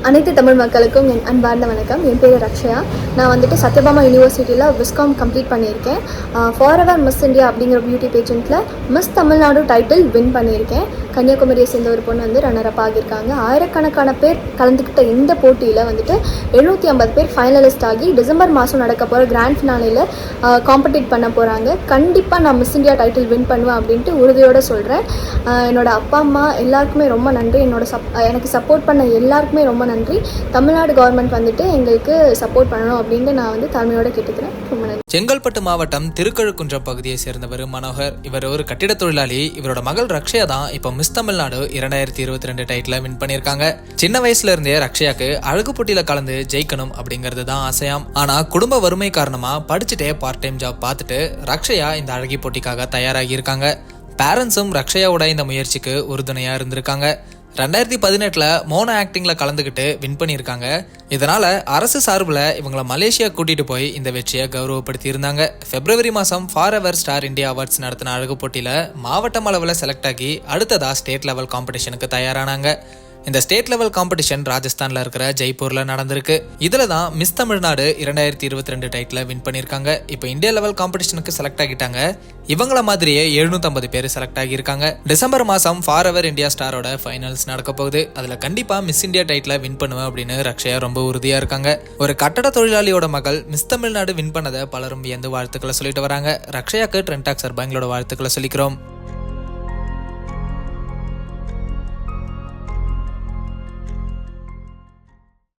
அனைத்து தமிழ் மக்களுக்கும் என் அன்பார்ந்த வணக்கம். என் பேர் ரக்ஷயா. நான் வந்துட்டு சத்யபாமா யூனிவர்சிட்டியில் விஸ்காம் கம்ப்ளீட் பண்ணியிருக்கேன். ஃபாரெவர் மிஸ் இந்தியா அப்படிங்கிற பியூட்டி பேஜெண்ட்டில் மிஸ் தமிழ்நாடு டைட்டில் வின் பண்ணியிருக்கேன். கன்னியாகுமரியை சேர்ந்த ஒரு பொண்ணு வந்து ரன்னர் அப் ஆகியிருக்காங்க. ஆயிரக்கணக்கான பேர் கலந்துக்கிட்ட இந்த போட்டியில் வந்துட்டு 750 பேர் ஃபைனலிஸ்ட் ஆகி டிசம்பர் மாதம் நடக்க போகிற கிராண்ட் ஃபினாலில் காம்படிட் பண்ண போகிறாங்க. கண்டிப்பாக நான் மிஸ் இந்தியா டைட்டில் வின் பண்ணுவேன் அப்படின்ட்டு உறுதியோடு சொல்கிறேன். என்னோடய அப்பா அம்மா எல்லாருக்குமே ரொம்ப நன்றி. எனக்கு சப்போர்ட் பண்ண எல்லாருக்குமே ரொம்ப நன்றி. தமிழ்நாடு கவர்மெண்ட் வந்துட்டு எங்களுக்கு சப்போர்ட் பண்ணணும் அப்படின்னு நான் வந்து தலைமையோட கேட்டுக்கிறேன். ரொம்ப நன்றி. செங்கல்பட்டு மாவட்டம் திருக்கழுக்குன்றம் பகுதியை சேர்ந்தவர் மனோகர். இவர் ஒரு கட்டிட தொழிலாளி. இவரோட மகள் ரக்ஷயா தான் இப்போ மிஸ் தமிழ்நாடு 2022 டைட்டில் வின் பண்ணியிருக்காங்க. சின்ன வயசுல இருந்தே ரக்ஷயாக்கு அழகு போட்டியில கலந்து ஜெயிக்கணும் அப்படிங்கிறது தான் ஆசையாம். ஆனா குடும்ப வறுமை காரணமா படிச்சுட்டே பார்ட் டைம் ஜாப் பார்த்துட்டு ரக்ஷயா இந்த அழகி போட்டிக்காக தயாராகி இருக்காங்க. பேரண்ட்ஸும் ரக்ஷயாவோட இந்த முயற்சிக்கு உறுதுணையா இருந்திருக்காங்க. 2018 மோனோ ஆக்டிங்ல கலந்துக்கிட்டு வின் பண்ணியிருக்காங்க. இதனால அரசு சார்பில் இவங்களை மலேசியா கூட்டிட்டு போய் இந்த வெற்றியை கௌரவப்படுத்தி இருந்தாங்க. பிப்ரவரி மாதம் ஃபாரெவர் ஸ்டார் இந்தியா அவார்ட்ஸ் நடத்தின அழகு போட்டியில மாவட்டம் அளவில் செலக்ட் ஆகி அடுத்ததா ஸ்டேட் லெவல் காம்படிஷனுக்கு தயாரானாங்க. இந்த ஸ்டேட் லெவல் காம்படிஷன் ராஜஸ்தான்ல இருக்கிற ஜெய்ப்பூர்ல நடந்திருக்கு. இதுல தான் மிஸ் தமிழ்நாடு 2022 டைட்டில் வின் பண்ணியிருக்காங்க. இப்போ இந்தியா லெவல் காம்படிஷனுக்கு செலக்ட் ஆகிட்டாங்க. இவங்கள மாதிரியே 750 பேர் செலக்ட் ஆகியிருக்காங்க. டிசம்பர் மாசம் ஃபாரெவர் இந்தியா ஸ்டாரோட ஃபைனல்ஸ் நடக்க போகுது. அதுல கண்டிப்பா மிஸ் இந்தியா டைட்டில் வின் பண்ணுவேன் அப்படின்னு ரக்ஷயா ரொம்ப உறுதியா இருக்காங்க. ஒரு கட்டட தொழிலாளியோட மகள் மிஸ் தமிழ்நாடு வின் பண்ணதை பலரும் வியந்து வாழ்த்துக்களை சொல்லிட்டு வராங்க. ரக்ஷயாக்கு ட்ரெண்டாக் சார்பா எங்களோட வாழ்த்துக்களை சொல்லிக்கிறோம்.